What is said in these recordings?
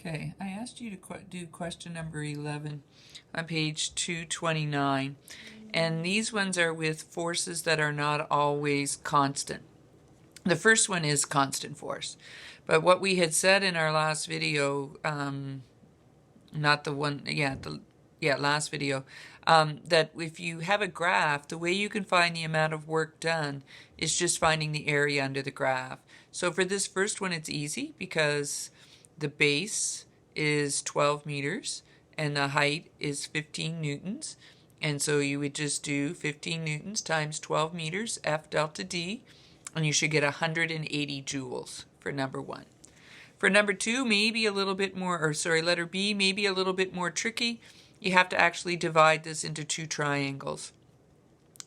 Okay, I asked you to do question number 11 on page 229, and these ones are with forces that are not always constant. The first one is constant force, but what we had said in our last video, not the one, last video, that if you have a graph, the way you can find the amount of work done is just finding the area under the graph. So for this first one, it's easy because the base is 12 meters and the height is 15 newtons. And so you would just do 15 newtons times 12 meters, F delta D, and you should get 180 joules for number one. For number two, maybe a little bit more, letter B, maybe a little bit more tricky. You have to actually divide this into two triangles.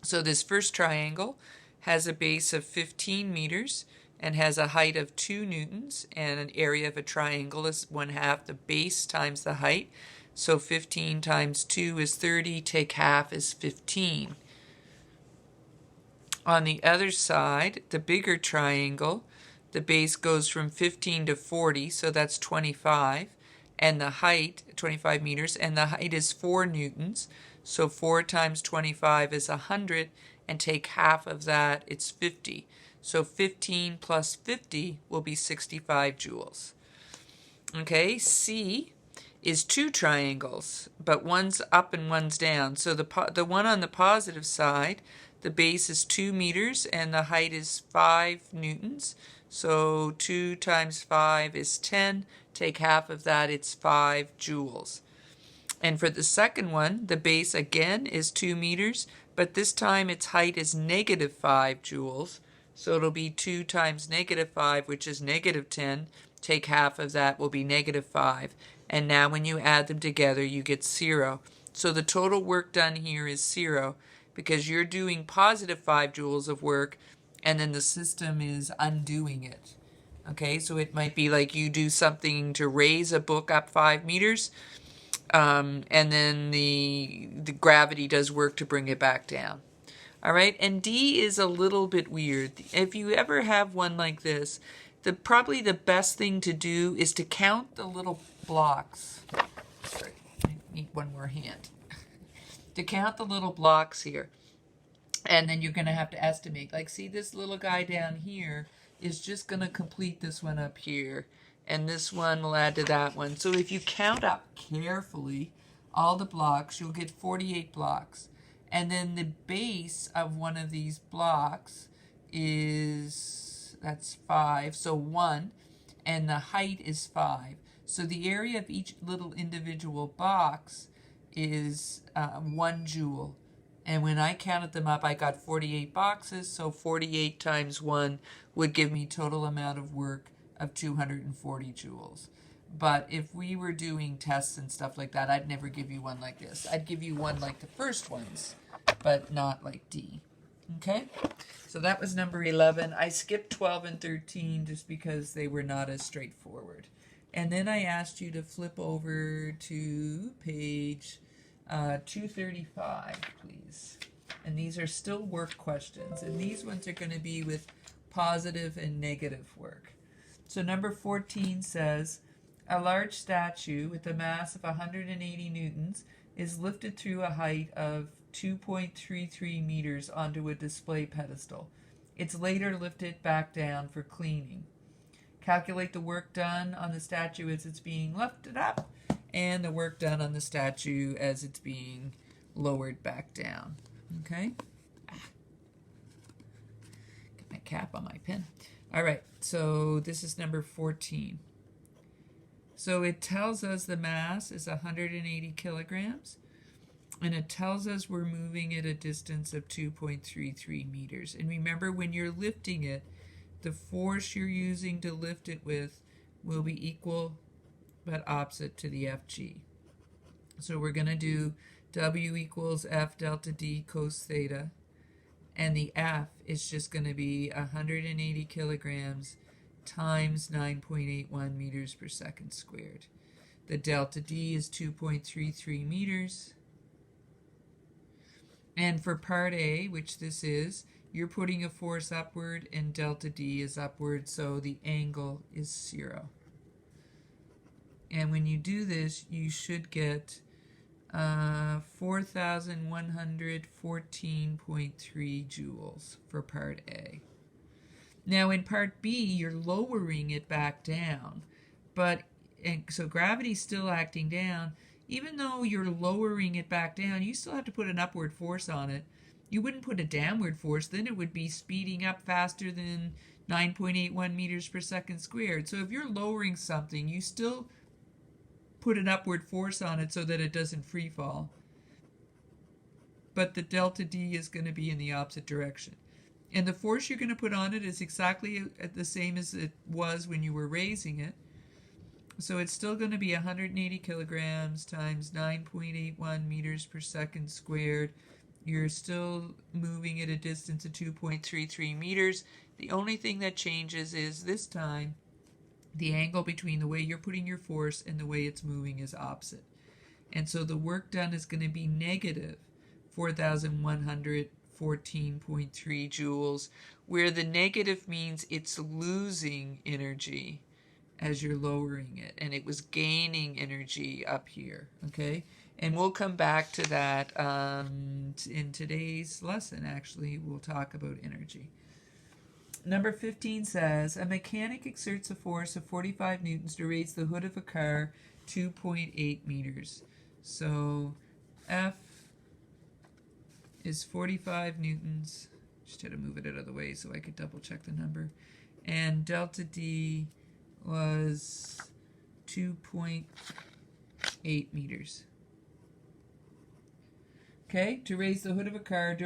So this first triangle has a base of 15 meters and has a height of 2 newtons, and an area of a triangle is 1/2 the base times the height. So 15 times 2 is 30, take half is 15. On the other side, the bigger triangle, the base goes from 15 to 40, so that's 25, and the height, 25 meters, and the height is 4 newtons, so 4 times 25 is 100, and take half of that, it's 50. So 15 plus 50 will be 65 joules. Okay, C is two triangles, but one's up and one's down. So the one on the positive side, the base is 2 meters and the height is 5 newtons. So 2 times 5 is 10. Take half of that, it's 5 joules. And for the second one, the base again is 2 meters, but this time its height is negative 5 joules. So it'll be 2 times negative 5, which is negative 10. Take half of that will be negative 5. And now when you add them together, you get 0. So the total work done here is 0 because you're doing positive 5 joules of work and then the system is undoing it. Okay, so it might be like you do something to raise a book up 5 meters and then the gravity does work to bring it back down. All right, and D is a little bit weird. If you ever have one like this, probably the best thing to do is to count the little blocks. Sorry, I need one more hand. To count the little blocks here. And then you're going to have to estimate. Like, see this little guy down here is just going to complete this one up here. And this one will add to that one. So if you count up carefully all the blocks, you'll get 48 blocks. And then the base of one of these blocks is, that's 5, so 1, and the height is 5. So the area of each little individual box is 1 joule. And when I counted them up, I got 48 boxes, so 48 times 1 would give me total amount of work of 240 joules. But if we were doing tests and stuff like that, I'd never give you one like this. I'd give you one like the first ones, but not like D. Okay? So that was number 11. I skipped 12 and 13 just because they were not as straightforward. And then I asked you to flip over to page 235, please. And these are still work questions. And these ones are going to be with positive and negative work. So number 14 says, a large statue with a mass of 180 newtons is lifted through a height of 2.33 meters onto a display pedestal. It's later lifted back down for cleaning. Calculate the work done on the statue as it's being lifted up and the work done on the statue as it's being lowered back down. Okay? Get my cap on my pen. All right, so this is number 14. So it tells us the mass is 180 kilograms, and it tells us we're moving at a distance of 2.33 meters. And remember, when you're lifting it, the force you're using to lift it with will be equal but opposite to the Fg. So we're going to do W equals F delta D cos theta, and the F is just going to be 180 kilograms times 9.81 meters per second squared. The delta D is 2.33 meters. And for part A, which this is, you're putting a force upward and delta D is upward, so the angle is 0. And when you do this, you should get 4,114.3 joules for part A. Now in part B, you're lowering it back down, so gravity's still acting down. Even though you're lowering it back down, you still have to put an upward force on it. You wouldn't put a downward force, then it would be speeding up faster than 9.81 meters per second squared. So if you're lowering something, you still put an upward force on it so that it doesn't free fall. But the delta D is going to be in the opposite direction. And the force you're going to put on it is exactly the same as it was when you were raising it. So it's still going to be 180 kilograms times 9.81 meters per second squared. You're still moving at a distance of 2.33 meters. The only thing that changes is this time the angle between the way you're putting your force and the way it's moving is opposite. And so the work done is going to be negative 4,114.3 joules, where the negative means it's losing energy as you're lowering it, and it was gaining energy up here, okay? And we'll come back to that in today's lesson, actually. We'll talk about energy. Number 15 says, a mechanic exerts a force of 45 newtons to raise the hood of a car 2.8 meters. So F is 45 newtons. Just had to move it out of the way so I could double check the number. And delta D was 2.8 meters. Okay, to raise the hood of a car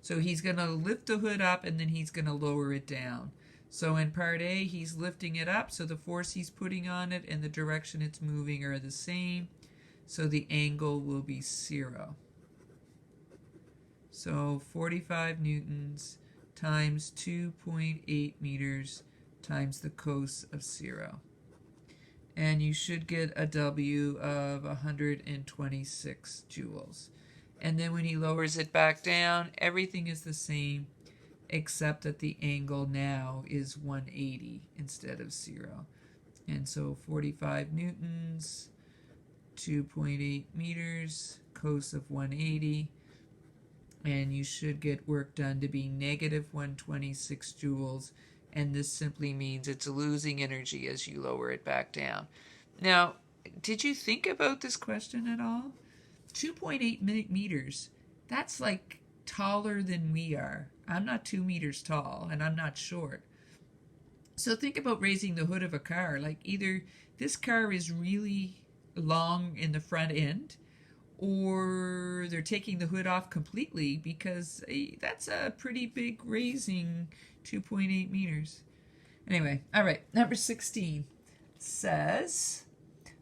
so he's going to lift the hood up and then he's going to lower it down. So in part A, he's lifting it up, so the force he's putting on it and the direction it's moving are the same. So the angle will be 0. So 45 newtons times 2.8 meters times the cos of 0. And you should get a W of 126 joules. And then when he lowers it back down, everything is the same, except that the angle now is 180 instead of 0. And so 45 newtons, 2.8 meters, cos of 180, and you should get work done to be negative 126 joules. And this simply means it's losing energy as you lower it back down. Now, did you think about this question at all? 2.8 meters, that's like taller than we are. I'm not 2 meters tall, and I'm not short. So think about raising the hood of a car. Like either this car is really long in the front end, or they're taking the hood off completely, because that's a pretty big raising, 2.8 meters. Anyway, all right, number 16 says,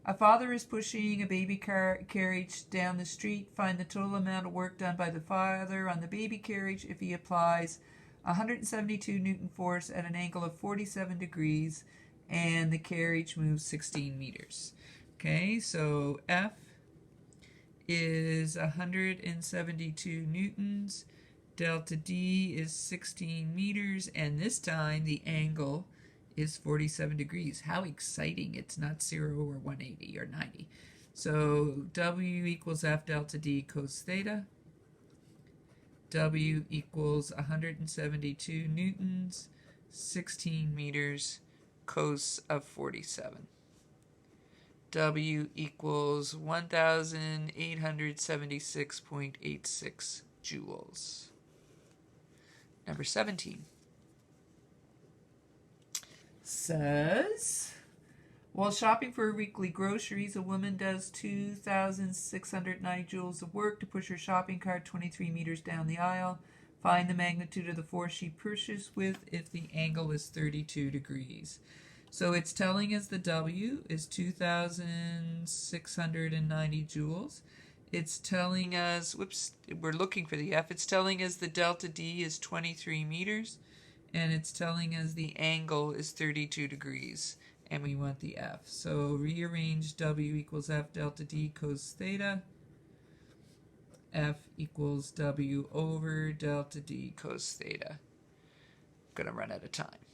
a father is pushing a baby carriage down the street. Find the total amount of work done by the father on the baby carriage if he applies 172 Newton force at an angle of 47 degrees and the carriage moves 16 meters. Okay, so F is 172 newtons. Delta D is 16 meters, and this time the angle is 47 degrees. How exciting. It's not 0 or 180 or 90. So W equals F delta D cos theta. W equals 172 newtons, 16 meters, cos of 47. W equals 1,876.86 joules. Number 17 says, while shopping for her weekly groceries, a woman does 2,690 joules of work to push her shopping cart 23 meters down the aisle. Find the magnitude of the force she pushes with if the angle is 32 degrees. So it's telling us the W is 2,690 joules. It's telling us, we're looking for the F. It's telling us the delta D is 23 meters, and it's telling us the angle is 32 degrees, and we want the F. So rearrange W equals F delta D cos theta. F equals W over delta D cos theta. I'm going to run out of time.